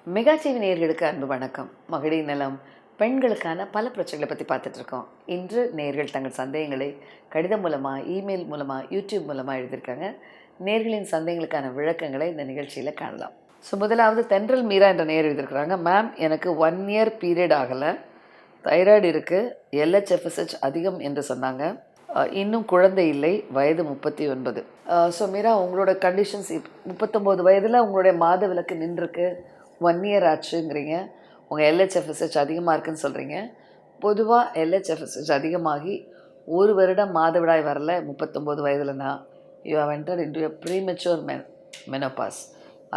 மெகாடிவி நேயர்களுக்கு அன்பு வணக்கம். மகளிர் நலம், பெண்களுக்கான பல பிரச்சனைகளை பற்றி பார்த்துட்ருக்கோம். இன்று நேயர்கள் தங்கள் சந்தேகங்களை கடிதம் மூலமாக, இமெயில் மூலமாக, யூடியூப் மூலமாக எழுதியிருக்காங்க. நேயர்களின் சந்தேகங்களுக்கான விளக்கங்களை இந்த நிகழ்ச்சியில் காணலாம். முதலாவது தென்றல் மீரா என்ற நேயர் எழுதியிருக்கிறாங்க. மேம், எனக்கு 1 இயர் பீரியட் ஆகலை, தைராய்டு இருக்குது, LHFSH அதிகம் என்று சொன்னாங்க, இன்னும் குழந்தை இல்லை, வயது 39. மீரா, உங்களோட கண்டிஷன்ஸ் 39 வயதில் உங்களுடைய மாத விலக்கு நின்றுருக்கு, 1 இயர் ஆச்சுங்கிறீங்க, உங்கள் LHFSH அதிகமாக இருக்குதுன்னு சொல்கிறீங்க. பொதுவாக LHFSH அதிகமாகி 1 வருடம் மாதவிடாய் வரல 39 வயதுலனா, you have entered into a premature menopause,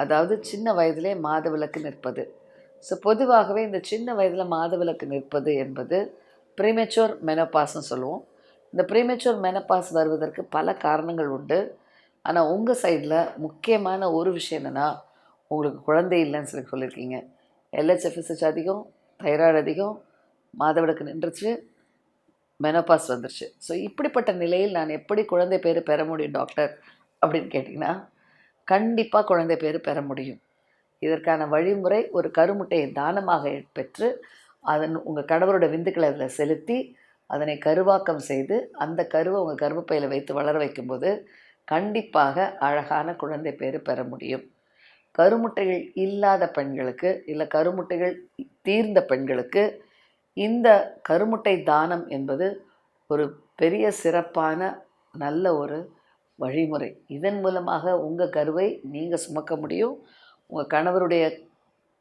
அதாவது சின்ன வயதிலே மாதவிலக்கு நிற்பது. பொதுவாகவே இந்த சின்ன வயதில் மாதவிலக்கு நிற்பது என்பது ப்ரீமெச்சூர் மெனோபாஸ்ன்னு சொல்லுவோம். இந்த ப்ரீமெச்சூர் மெனோபாஸ் வருவதற்கு பல காரணங்கள் உண்டு. ஆனால் உங்கள் சைடில் முக்கியமான ஒரு விஷயம் என்னென்னா, உங்களுக்கு குழந்தை இல்லைன்னு சொல்லியிருக்கீங்க. LHFSH அதிகம், தைராய்டு அதிகம், மாதவிலக்கு நின்றுச்சு, மெனோபாஸ் வந்துருச்சு. இப்படிப்பட்ட நிலையில் நான் எப்படி குழந்தை பேர் பெற முடியும் டாக்டர் அப்படின்னு கேட்டிங்கன்னா, கண்டிப்பாக குழந்தை பேர் பெற முடியும். இதற்கான வழிமுறை, ஒரு கருமுட்டையை தானமாக பெற்று அதன் உங்கள் கணவரோட விந்துக்களை அதில் செலுத்தி அதனை கருவாக்கம் செய்து அந்த கருவை உங்கள் கர்ப்பப்பையில் வைத்து வளர வைக்கும்போது கண்டிப்பாக அழகான குழந்தை பேர் பெற முடியும். கருமுட்டைகள் இல்லாத பெண்களுக்கு, இல்லை கருமுட்டைகள் தீர்ந்த பெண்களுக்கு இந்த கருமுட்டை தானம் என்பது ஒரு பெரிய சிறப்பான நல்ல ஒரு வழிமுறை. இதன் மூலமாக உங்கள் கருவை நீங்கள் சுமக்க முடியும். உங்கள் கணவருடைய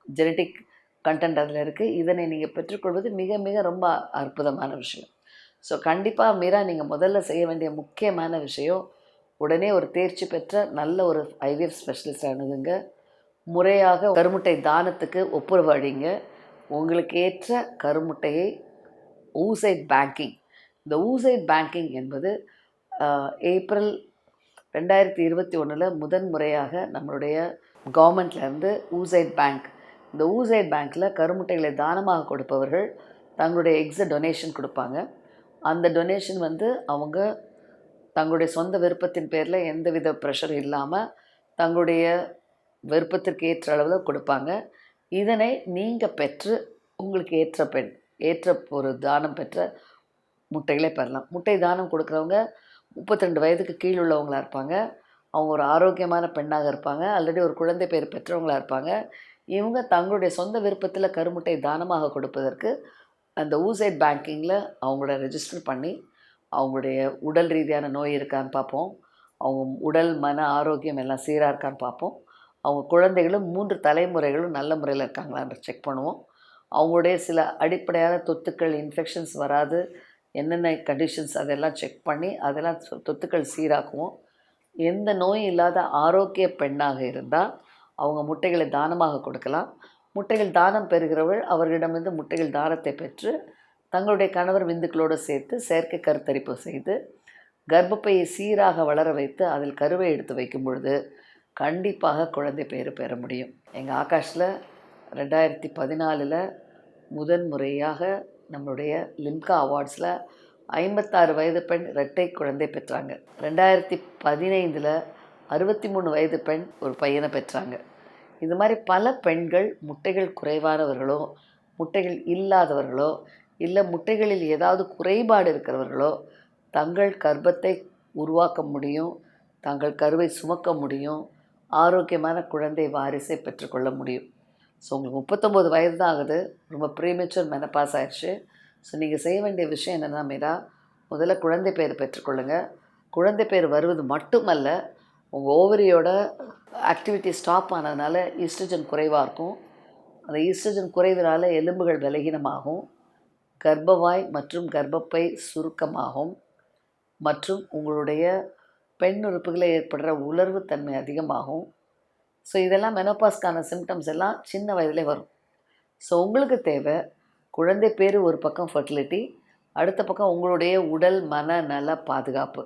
ஜெனட்டிக் கண்டென்ட் அதில் இருக்குது. இதனை நீங்கள் பெற்றுக்கொள்வது மிக மிக ரொம்ப அற்புதமான விஷயம். கண்டிப்பாக மீரா, நீங்கள் முதல்ல செய்ய வேண்டிய முக்கியமான விஷயம், உடனே ஒரு தேர்ச்சி பெற்ற நல்ல ஒரு IVF ஸ்பெஷலிஸ்ட் அணுகுங்க. முறையாக கருமுட்டை தானத்துக்கு ஒப்புரவு அழிங்க. உங்களுக்கு ஏற்ற கருமுட்டையை ஊசைட் பேங்கிங், இந்த ஊசைட் பேங்கிங் என்பது ஏப்ரல் 2021 முதன் முறையாக நம்மளுடைய கவர்மெண்ட்லேருந்து ஊசைட் பேங்க், இந்த ஊசைட் பேங்க்கில் கருமுட்டைகளை தானமாக கொடுப்பவர்கள் தங்களுடைய எக்ஸை டொனேஷன் கொடுப்பாங்க. அந்த டொனேஷன் அவங்க தங்களுடைய சொந்த விருப்பத்தின் பேரில் எந்தவித ப்ரெஷர் இல்லாமல் தங்களுடைய விருப்பத்திற்கு ஏற்ற அளவில் கொடுப்பாங்க. இதனை நீங்கள் பெற்று உங்களுக்கு ஏற்ற ஒரு தானம் பெற்ற முட்டைகளை பெறலாம். முட்டை தானம் கொடுக்குறவங்க 32 வயதுக்கு கீழ் உள்ளவங்களாக இருப்பாங்க. அவங்க ஒரு ஆரோக்கியமான பெண்ணாக இருப்பாங்க. ஆல்ரெடி ஒரு குழந்தை பேர் பெற்றவங்களாக இருப்பாங்க. இவங்க தங்களுடைய சொந்த விருப்பத்தில் கருமுட்டை தானமாக கொடுப்பதற்கு அந்த ஊசைட் பேங்கிங்கில் அவங்கள ரெஜிஸ்டர் பண்ணி அவங்களுடைய உடல் ரீதியான நோய் இருக்கான்னு பார்ப்போம். அவங்க உடல் மன ஆரோக்கியம் எல்லாம் சீராக இருக்கான்னு பார்ப்போம். அவங்க குழந்தைகளும் 3 தலைமுறைகளும் நல்ல முறையில் இருக்காங்களான்னு செக் பண்ணுவோம். அவங்களுடைய சில அடிப்படையான தொத்துக்கள், இன்ஃபெக்ஷன்ஸ் வராது, என்னென்ன கண்டிஷன்ஸ் அதெல்லாம் செக் பண்ணி அதெல்லாம் தொத்துக்கள் சீராக்குவோம். எந்த நோயும் இல்லாத ஆரோக்கிய பெண்ணாக இருந்தால் அவங்க முட்டைகளை தானமாக கொடுக்கலாம். முட்டைகள் தானம் பெறுகிறவர்கள் அவர்களிடமிருந்து முட்டைகள் தானத்தை பெற்று தங்களுடைய கணவர் விந்துக்களோடு சேர்த்து செயற்கை கருத்தரிப்பு செய்து கர்ப்பப்பையை சீராக வளர வைத்து அதில் கருவை எடுத்து வைக்கும் பொழுது கண்டிப்பாக குழந்தை பேர் பெற முடியும். எங்கள் ஆகாஷில் 2014 முதன் முறையாக நம்மளுடைய லிம்கா அவார்ட்ஸில் 56 வயது பெண் இரட்டை குழந்தை பெற்றாங்க. 2015 63 வயது பெண் ஒரு பையனை பெற்றாங்க. இது மாதிரி பல பெண்கள் முட்டைகள் குறைவானவர்களோ, முட்டைகள் இல்லாதவர்களோ, இல்லை முட்டைகளில் ஏதாவது குறைபாடு இருக்கிறவர்களோ தங்கள் கர்ப்பத்தை உருவாக்க முடியும், தங்கள் கருவை சுமக்க முடியும், ஆரோக்கியமான குழந்தை வாரிசை பெற்றுக்கொள்ள முடியும். உங்களுக்கு 39 வயது தான் ஆகுது, ரொம்ப ப்ரீமெச்சூர் மெனபாஸ் ஆயிடுச்சு. நீங்கள் செய்ய வேண்டிய விஷயம் என்னென்னா மீரா, முதல்ல குழந்தை பேர் பெற்றுக்கொள்ளுங்கள். குழந்தை பேர் வருவது மட்டுமல்ல, உங்கள் ஓவரியோட ஆக்டிவிட்டி ஸ்டாப் ஆனதுனால ஈஸ்ட்ரஜன் குறைவாக இருக்கும். அந்த ஈஸ்ட்ரஜன் குறைவதால் எலும்புகள் பலகீனமாகும், கர்ப்பவாய் மற்றும் கர்ப்பப்பை சுருக்கமாகும், மற்றும் உங்களுடைய பெண் உறுப்புகளை ஏற்படுற உலர்வு தன்மை அதிகமாகும். இதெல்லாம் மெனோபாஸ்க்கான சிம்டம்ஸ் எல்லாம் சின்ன வயதிலே வரும். உங்களுக்கு தேவை குழந்தை பேர் ஒரு பக்கம், ஃபர்டிலிட்டி அடுத்த பக்கம், உங்களுடைய உடல் மன நல பாதுகாப்பு.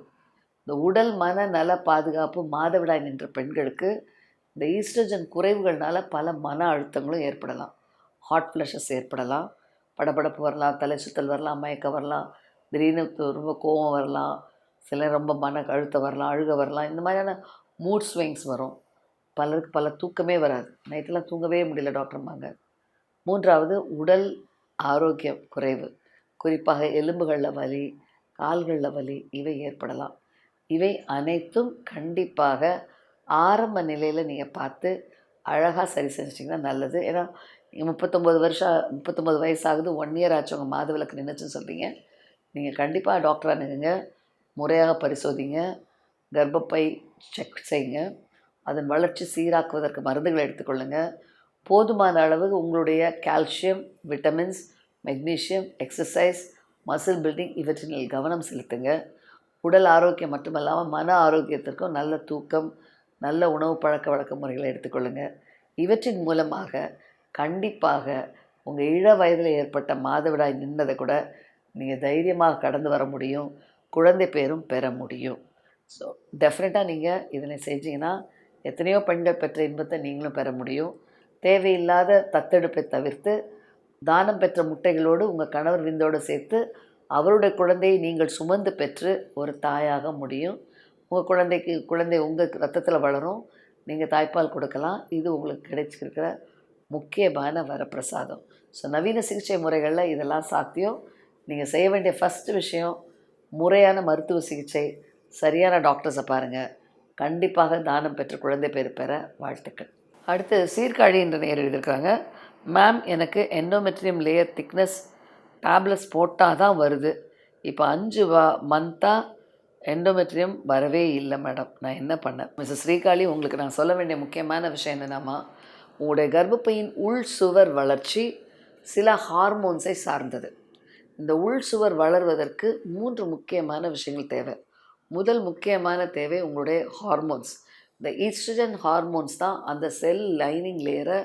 இந்த உடல் மன நல பாதுகாப்பு மாதவிடாய் நின்ற பெண்களுக்கு இந்த ஈஸ்ட்ரஜன் குறைவுகள்னால பல மன அழுத்தங்களும் ஏற்படலாம். ஹாட் ஃப்ளஷஸ் ஏற்படலாம், படபடப்பு வரலாம், தலை சுற்றல் வரலாம், மயக்கம் வரலாம், திடீர்னு ரொம்ப கோபம் வரலாம், சில ரொம்ப மன அழுத்தம் வரலாம், அழுக வரலாம், இந்த மாதிரியான மூட் ஸ்விங்ஸ் வரும். பலருக்கு பல தூக்கமே வராது, நைட்டெல்லாம் தூங்கவே முடியல டாக்டர்ம்பாங்க. 3வது உடல் ஆரோக்கியம் குறைவு, குறிப்பாக எலும்புகளில் வலி, கால்களில் வலி இவை ஏற்படலாம். இவை அனைத்தும் கண்டிப்பாக ஆரம்ப நிலையில் நீங்கள் பார்த்து அழகாக சரி செஞ்சிட்டிங்கன்னா நல்லது. ஏன்னா 39 வயசு ஆகுது, 1 இயர் ஆச்சு உங்கள் மாதவிலக்கு நின்றுச்சுன்னு சொல்கிறீங்க. நீங்கள் கண்டிப்பாக டாக்டரை அணுகுங்க, முறையாக பரிசோதிங்க, கர்ப்பப்பை செக் செய்யுங்க, அதன் வளர்ச்சி சீராக்குவதற்கு மருந்துகளை எடுத்துக்கொள்ளுங்கள். போதுமான அளவு உங்களுடைய calcium, vitamins, magnesium, exercise, muscle building இவற்றினில் கவனம் செலுத்துங்க. உடல் ஆரோக்கியம் மட்டுமல்லாமல் மன ஆரோக்கியத்திற்கும் நல்ல தூக்கம், நல்ல உணவு பழக்க வழக்க முறைகளை எடுத்துக்கொள்ளுங்கள். இவற்றின் மூலமாக கண்டிப்பாக உங்கள் இள வயதில் ஏற்பட்ட மாதவிடாய் நின்றதை கூட நீங்கள் தைரியமாக கடந்து வர முடியும், குழந்தை பேரும் பெற முடியும். ஸோ டெஃபினட்டாக நீங்கள் இதனை செஞ்சீங்கன்னா எத்தனையோ பெண்கள் பெற்ற இன்பத்தை நீங்களும் பெற முடியும். தேவையில்லாத தத்தெடுப்பை தவிர்த்து தானம் பெற்ற முட்டைகளோடு உங்கள் கணவர் விந்தோடு சேர்த்து அவருடைய குழந்தையை நீங்கள் சுமந்து பெற்று ஒரு தாயாக முடியும். உங்கள் குழந்தை உங்கள் ரத்தத்தில் வளரும், நீங்கள் தாய்ப்பால் கொடுக்கலாம். இது உங்களுக்கு கிடைச்சிருக்கிற முக்கியமான வரப்பிரசாதம். ஸோ நவீன சிகிச்சை முறைகளில் இதெல்லாம் சாத்தியம். நீங்கள் செய்ய வேண்டிய ஃபஸ்ட்டு விஷயம் முறையான மருத்துவ சிகிச்சை, சரியான டாக்டர்ஸை பாருங்கள். கண்டிப்பாக தானம் பெற்ற குழந்தை பேர் பெற வாழ்த்துக்கள். அடுத்து சீர்காழி என்ற நேர் எழுதியிருக்காங்க. மேம், எனக்கு எண்டோமெட்ரியம் லேயர் திக்னஸ் டேப்லெட்ஸ் போட்டால் தான் வருது. இப்போ 5 மந்த்தாக எண்டோமெட்ரியம் வரவே இல்லை மேடம், நான் என்ன பண்ணேன்? மிஸ்ஸஸ் ஸ்ரீகாழி, உங்களுக்கு நான் சொல்ல வேண்டிய முக்கியமான விஷயம் என்னென்னாமா, உங்களுடைய கர்ப்பப்பையின் உள் சுவர் வளர்ச்சி சில ஹார்மோன்ஸை சார்ந்தது. இந்த உள் சுவர் வளர்வதற்கு 3 முக்கியமான விஷயங்கள் தேவை. முதல் முக்கியமான தேவை உங்களுடைய ஹார்மோன்ஸ். இந்த ஈஸ்ட்ரஜன் ஹார்மோன்ஸ் தான் அந்த செல் லைனிங் லேயரை,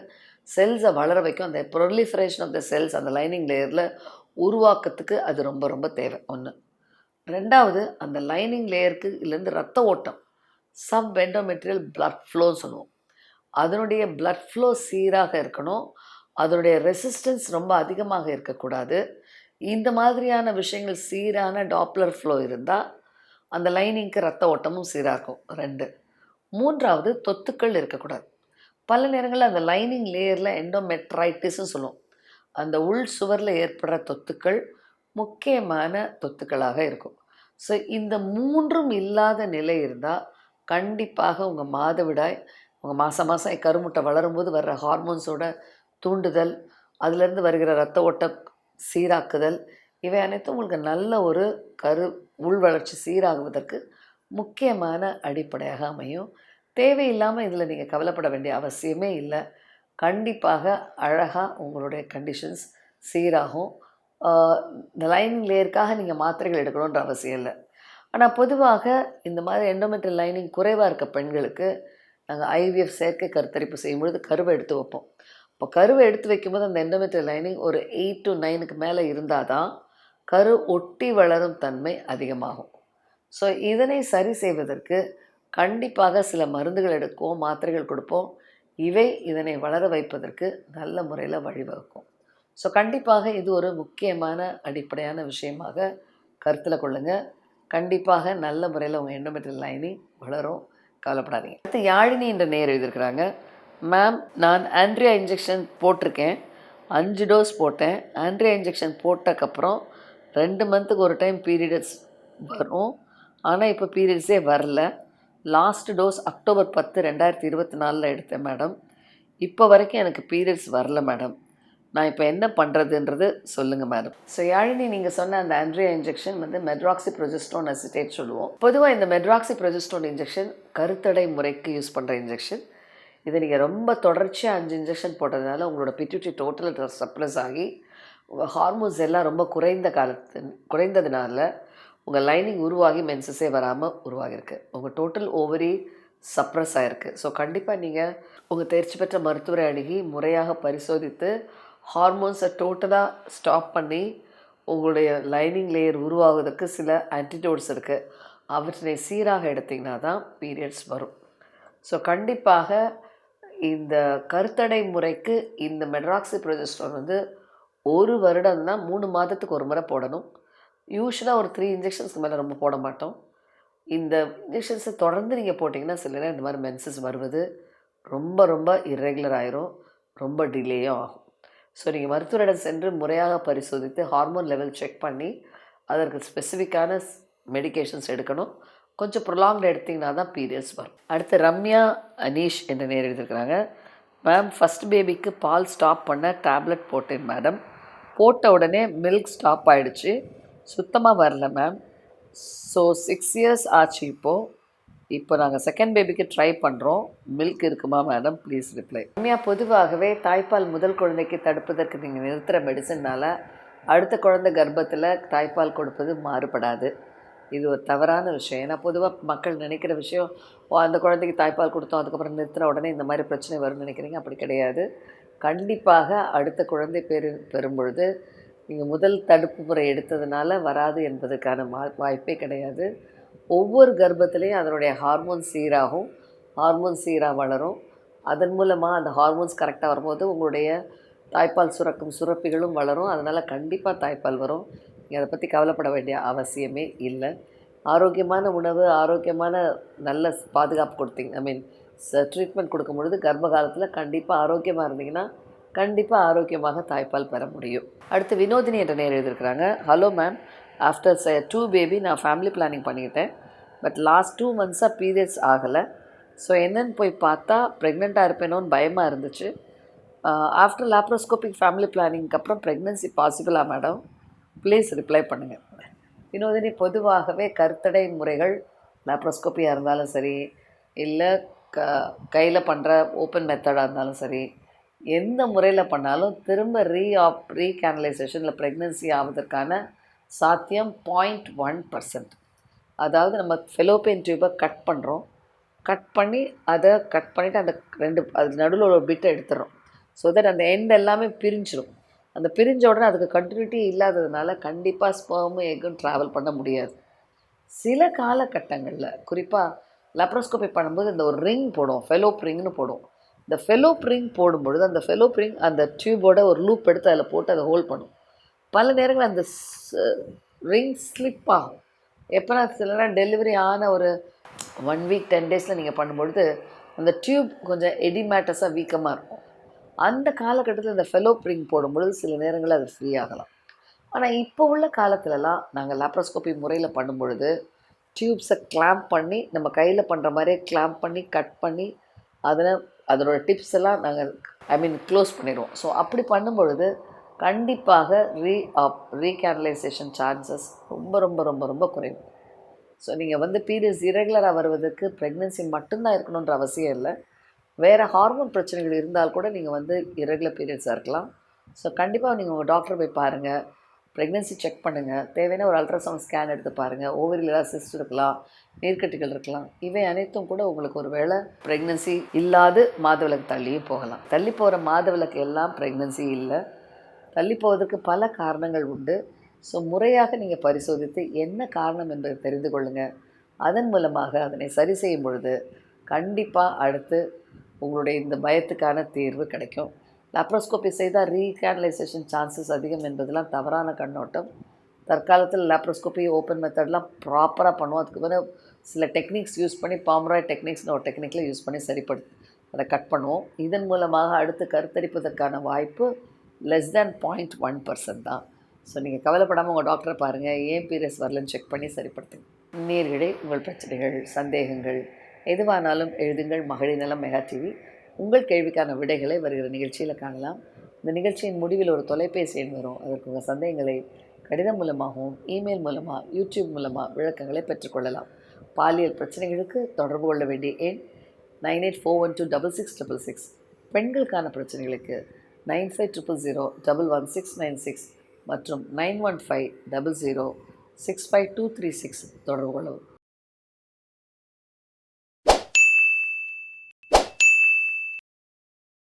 செல்ஸை வளர வைக்கும். அந்த ப்ரொலிஃபரேஷன் ஆஃப் த செல்ஸ் அந்த லைனிங் லேயரில் உருவாக்கத்துக்கு அது ரொம்ப ரொம்ப தேவை. 1. 2வது, அந்த லைனிங் லேயருக்கு இல்லைருந்து ரத்த ஓட்டம், சப் எண்டோமெட்ரியல் பிளட் ஃப்ளோன்னு சொல்லுவோம். அதனுடைய பிளட் ஃப்ளோ சீராக இருக்கணும். அதனுடைய ரெசிஸ்டன்ஸ் ரொம்ப அதிகமாக இருக்கக்கூடாது. இந்த மாதிரியான விஷயங்கள் சீரான டாப்லர் ஃப்ளோ இருந்தால் அந்த லைனிங்க்கு ரத்த ஓட்டமும் சீராக இருக்கும். 2. 3வது, தொத்துக்கள் இருக்கக்கூடாது. பல நேரங்களில் அந்த லைனிங் லேயரில் எண்டோமெட்ரைட்டிஸ்ன்னு சொல்லுவோம். அந்த உள் சுவரில் ஏற்படுற தொத்துக்கள் முக்கியமான தொத்துக்களாக இருக்கும். ஸோ இந்த 3ம் இல்லாத நிலை இருந்தால் கண்டிப்பாக உங்கள் மாதவிடாய், உங்கள் மாதம் கருமுட்டை வளரும்போது வர்ற ஹார்மோன்ஸோட தூண்டுதல், அதிலிருந்து வருகிற இரத்த ஓட்ட சீராக்குதல், இவை அனைத்தும் உங்களுக்கு நல்ல ஒரு உள் வளர்ச்சி சீராகுவதற்கு முக்கியமான அடிப்படையாக அமையும். தேவையில்லாமல் இதில் நீங்கள் கவலைப்பட வேண்டிய அவசியமே இல்லை. கண்டிப்பாக அழகாக உங்களுடைய கண்டிஷன்ஸ் சீராகும். இந்த லைனிங் லேயருக்காக நீங்கள் மாத்திரைகள் எடுக்கணுன்ற அவசியம் இல்லை. ஆனால் பொதுவாக இந்த மாதிரி எண்டோமெட்ரியல் லைனிங் குறைவாக இருக்க பெண்களுக்கு நாங்கள் ஐவிஎஃப் செயற்கை கருத்தரிப்பு செய்யும்பொழுது கருவை எடுத்து வைப்போம். இப்போ கருவை எடுத்து வைக்கும்போது அந்த எண்டோமெட்ரியல் லைனிங் ஒரு 8 to 9க்கு மேலே இருந்தால் தான் கரு ஒட்டி வளரும் தன்மை அதிகமாகும். ஸோ இதனை சரி செய்வதற்கு கண்டிப்பாக சில மருந்துகள் எடுப்போம், மாத்திரைகள் கொடுப்போம். இவை இதனை வளர வைப்பதற்கு நல்ல முறையில் வழிவகுக்கும். ஸோ கண்டிப்பாக இது ஒரு முக்கியமான அடிப்படையான விஷயமாக கருத்தில் கொள்ளுங்கள். கண்டிப்பாக நல்ல முறையில் உங்கள் எண்டோமெட்ரியல் லைனிங் வளரும், கவலைப்படாதீங்க. அடுத்து யாழினி என்ற நேர் எழுதியிருக்கிறாங்க. மேம், நான் ஆண்ட்ரியா இன்ஜெக்ஷன் போட்டிருக்கேன், 5 டோஸ் போட்டேன். ஆண்ட்ரியா இன்ஜெக்ஷன் போட்டக்கப்புறம் 2 மந்த்துக்கு ஒரு டைம் பீரியட்ஸ் வரும். ஆனால் இப்போ பீரியட்ஸே வரல. லாஸ்ட் டோஸ் அக்டோபர் 10, 2024 எடுத்தேன் மேடம். இப்போ வரைக்கும் எனக்கு பீரியட்ஸ் வரல மேடம். நான் இப்போ என்ன பண்ணுறதுன்றது சொல்லுங்கள் மேடம். ஸோ யாழினி, நீங்கள் சொன்ன அந்த ஆண்ட்ரியா இன்ஜெக்ஷன் மெட்ராக்சிப்ரோஜெஸ்டோன் அசிட்டேட் சொல்லுவோம். பொதுவாக இந்த மெட்ராக்சிப்ரோஜெஸ்டோன் இன்ஜெக்ஷன் கருத்தடை முறைக்கு யூஸ் பண்ணுற இன்ஜெக்ஷன். இதை நீங்கள் ரொம்ப தொடர்ச்சியாக 5 இன்ஜெக்ஷன் போட்டதுனால உங்களோட பிட்யூட்டரி டோட்டல் சப்ரஸ் ஆகி உங்கள் ஹார்மோன்ஸ் எல்லாம் ரொம்ப குறைந்ததுனால உங்கள் லைனிங் உருவாகி மென்சஸே வராமல் உருவாகிருக்கு. உங்கள் டோட்டல் ஓவரி சப்ரஸ் ஆகிருக்கு. ஸோ கண்டிப்பாக நீங்கள் உங்கள் தேர்ச்சி பெற்ற மருத்துவரை அணுகி முறையாக பரிசோதித்து ஹார்மோன்ஸை டோட்டலாக ஸ்டாப் பண்ணி உங்களுடைய லைனிங் லேயர் உருவாகுவதற்கு சில ஆன்டிடோட்ஸ் இருக்குது. அவற்றினை சீராக எடுத்திங்கன்னா தான் பீரியட்ஸ் வரும். ஸோ கண்டிப்பாக இந்த கருத்தடை முறைக்கு இந்த மெட்ராக்சிப்ரோஜெஸ்டோன் 1 வருடம் தான், 3 மாதத்துக்கு ஒரு முறை போடணும். யூஸ்வலாக ஒரு 3 இன்ஜெக்ஷன்ஸ்க்கு மேலே ரொம்ப போட மாட்டோம். இந்த இன்ஜெக்ஷன்ஸை தொடர்ந்து நீங்கள் போட்டிங்கன்னா சில நேரம் இந்த மாதிரி மென்சஸ் வருவது ரொம்ப ரொம்ப இர்ரெகுலர் ஆயிரும், ரொம்ப டிலேயும் ஆகும். ஸோ நீங்கள் மருத்துவரிடம் சென்று முறையாக பரிசோதித்து ஹார்மோன் லெவல் செக் பண்ணி அதற்கு ஸ்பெசிஃபிக்கான மெடிகேஷன்ஸ் எடுக்கணும். கொஞ்சம் ப்ரொலாங்ட் எடுத்திங்கன்னா தான் பீரியட்ஸ் வரும். அடுத்து ரம்யா அனீஷ் என்ற நேர் எழுதியிருக்கிறாங்க. மேம், ஃபஸ்ட் பேபிக்கு பால் ஸ்டாப் பண்ண டேப்லெட் போட்டேன் மேடம். போட்ட உடனே மில்க் ஸ்டாப் ஆகிடுச்சு, சுத்தமாக வரல மேம். ஸோ 6 இயர்ஸ் ஆச்சு. இப்போ நாங்கள் செகண்ட் பேபிக்கு ட்ரை பண்ணுறோம். மில்க் இருக்குமா மேடம்? Please reply. ரம்யா, பொதுவாகவே தாய்ப்பால் முதல் குழந்தைக்கு தடுப்பதற்கு நீங்கள் நிறுத்துகிற மெடிசன்னால் அடுத்த குழந்தை கர்ப்பத்தில் தாய்ப்பால் கொடுப்பது மாறுபடாது. இது ஒரு தவறான விஷயம். ஏன்னா பொதுவாக மக்கள் நினைக்கிற விஷயம், அந்த குழந்தைக்கு தாய்ப்பால் கொடுத்தோம் அதுக்கப்புறம் நிறுத்துகிற உடனே இந்த மாதிரி பிரச்சனை வரும்னு நினைக்கிறீங்க. அப்படி கிடையாது. கண்டிப்பாக அடுத்த குழந்தை பெறும் பொழுது நீங்கள் முதல் தடுப்பு முறை எடுத்ததுனால வராது என்பதற்கான வாய்ப்பே கிடையாது. ஒவ்வொரு கர்ப்பத்திலையும் அதனுடைய ஹார்மோன்ஸ் சீராகும், ஹார்மோன்ஸ் சீராக வளரும். அதன் மூலமாக அந்த ஹார்மோன்ஸ் கரெக்டாக வரும்போது உங்களுடைய தாய்ப்பால் சுரக்கும் சுரப்பிகளும் வளரும். அதனால் கண்டிப்பாக தாய்ப்பால் வரும். நீங்கள் அதை பற்றி கவலைப்பட வேண்டிய அவசியமே இல்லை. ஆரோக்கியமான உணவு, ஆரோக்கியமான நல்ல பாதுகாப்பு கொடுத்தீங்க, ட்ரீட்மெண்ட் கொடுக்கும் பொழுது கர்ப்ப காலத்தில் கண்டிப்பாக ஆரோக்கியமாக இருந்தீங்கன்னா கண்டிப்பாக ஆரோக்கியமாக தாய்ப்பால் பெற முடியும். அடுத்து வினோதினி என்ற நேர் எழுதியிருக்கிறாங்க. ஹலோ மேம், ஆஃப்டர் 2 பேபி நான் ஃபேமிலி பிளானிங் பண்ணிக்கிட்டேன். பட் லாஸ்ட் 2 மந்த்ஸாக பீரியட்ஸ் ஆகலை. ஸோ என்னென்னு போய் பார்த்தா ப்ரெக்னெண்ட்டாக இருப்பேனோன்னு பயமாக இருந்துச்சு. ஆஃப்டர் லாப்ரோஸ்கோபிக் ஃபேமிலி பிளானிங்க்கு அப்புறம் ப்ரெக்னென்சி பாசிபிளா மேடம்? ப்ளீஸ் ரிப்ளை பண்ணுங்கள். வினோதினி, பொதுவாகவே கருத்தடை முறைகள் லாப்ரோஸ்கோப்பியாக இருந்தாலும் சரி, இல்லை கையில் பண்ணுற ஓப்பன் மெத்தடாக இருந்தாலும் சரி, எந்த முறையில் பண்ணாலும் திரும்ப ரீகேனலைசேஷனில் ப்ரெக்னென்சி ஆவதற்கான சாத்தியம் 0.1%. அதாவது நம்ம ஃபெலோப்பியன் டியூபை கட் பண்ணுறோம், கட் பண்ணிவிட்டு அந்த அது நடுவில் ஒரு பிட்டை எடுத்துடுறோம். ஸோ தட் அந்த எண்ட் எல்லாமே பிரிஞ்சிடும். அந்த பிரிஞ்ச உடனே அதுக்கு கண்டினியூட்டி இல்லாததுனால கண்டிப்பாக ஸ்பெர்மும் எக்கும் ட்ராவல் பண்ண முடியாது. சில காலகட்டங்களில் குறிப்பாக லாப்ரோஸ்கோபி பண்ணும்போது இந்த ஒரு ரிங் போடுவோம், ஃபெலோப் ரிங்னு போடுவோம். இந்த ஃபெலோப் ரிங் போடும்பொழுது அந்த ஃபெலோப் ரிங் அந்த டியூபோட ஒரு லூப் எடுத்து அதில் போட்டு அதை ஹோல்ட் பண்ணும். பல நேரங்கள் அந்த ரிங் ஸ்லிப் ஆகும். எப்போனா சில நேரம் டெலிவரி ஆன ஒரு 1 வீக் 10 டேஸில் நீங்கள் பண்ணும்பொழுது அந்த டியூப் கொஞ்சம் எடிமேட்டஸாக வீக்கமாக இருக்கும். அந்த காலகட்டத்தில் இந்த ஃபெலோப் ரிங் போடும்பொழுது சில நேரங்களில் அது ஃப்ரீ ஆகலாம். ஆனால் இப்போ உள்ள காலத்துலலாம் நாங்கள் லாப்ரோஸ்கோபி முறையில் பண்ணும்பொழுது டியூப்ஸை கிளாம்ப் பண்ணி நம்ம கையில் பண்ணுற மாதிரியே கிளாம்ப் பண்ணி கட் பண்ணி அதனோட டிப்ஸ் எல்லாம் நாங்கள் க்ளோஸ் பண்ணிடுவோம். ஸோ அப்படி பண்ணும்பொழுது கண்டிப்பாக ரீகேனலைசேஷன் சான்சஸ் ரொம்ப ரொம்ப ரொம்ப ரொம்ப குறைவு. ஸோ நீங்கள் பீரியட்ஸ் இரெகுலராக வருவதற்கு ப்ரெக்னென்சி மட்டும்தான் இருக்கணுன்ற அவசியம் இல்லை. வேறு ஹார்மோன் பிரச்சனைகள் இருந்தால் கூட நீங்கள் இரெகுலர் பீரியட்ஸாக இருக்கலாம். ஸோ கண்டிப்பாக நீங்கள் உங்கள் டாக்டரை போய் பாருங்கள், ப்ரெக்னென்சி செக் பண்ணுங்கள், தேவையான ஒரு அல்ட்ராசவுண்ட் ஸ்கேன் எடுத்து பாருங்கள். ஓவரியில் ஏதாவது சிஸ்ட் இருக்கலாம், நீர்க்கட்டிகள் இருக்கலாம். இவை அனைத்தும் கூட உங்களுக்கு ஒரு வேளை ப்ரெக்னென்சி இல்லாது மாதவிலக்கு தள்ளியும் போகலாம். தள்ளி போகிற மாதவிலக்கு எல்லாம் ப்ரெக்னென்சி இல்லை. தள்ளி போவதற்கு பல காரணங்கள் உண்டு. ஸோ முறையாக நீங்கள் பரிசோதித்து என்ன காரணம் என்பதை தெரிந்து கொள்ளுங்கள். அதன் மூலமாக அதனை சரி செய்யும் பொழுது கண்டிப்பாக அடுத்து உங்களுடைய இந்த பயத்துக்கான தீர்வு கிடைக்கும். லாப்ரோஸ்கோபி செய்தால் ரீகேனலைசேஷன் சான்சஸ் அதிகம் என்பதெல்லாம் தவறான கண்ணோட்டம். தற்காலத்தில் லாப்ரோஸ்கோபி ஓப்பன் மெத்தட்லாம் ப்ராப்பராக பண்ணுவோம். அதுக்கு பிறகு சில டெக்னிக்ஸ் யூஸ் பண்ணி பாம்ராய்ட் டெக்னிக்ஸ்னு ஒரு டெக்னிக்கில் யூஸ் பண்ணி அதை கட் பண்ணுவோம். இதன் மூலமாக அடுத்து கருத்தரிப்பதற்கான வாய்ப்பு less than 0.1% தான். ஸோ நீங்கள் கவலைப்படாமல் உங்கள் டாக்டரை பாருங்கள், ஏன் பீரியட்ஸ் வரலன்னு செக் பண்ணி சரிப்படுத்துங்க. நேயர்களே, உங்கள் பிரச்சனைகள், சந்தேகங்கள் எதுவானாலும் எழுதுங்கள். மகளிர் நலம் மெகா டிவி. உங்கள் கேள்விக்கான விடைகளை வருகிற நிகழ்ச்சியில் காணலாம். இந்த நிகழ்ச்சியின் முடிவில் ஒரு தொலைபேசி எண் வரும். அதற்கு உங்கள் சந்தேகங்களை கடிதம் மூலமாகவும் இமெயில் மூலமாக யூடியூப் மூலமாக விளக்கங்களை பெற்றுக்கொள்ளலாம். பாலியல் பிரச்சனைகளுக்கு தொடர்பு கொள்ள வேண்டிய எண் 9841266666. பெண்களுக்கான பிரச்சனைகளுக்கு 9500011696 மற்றும் 9150065236 தொடர்பு கொள்ளவும்.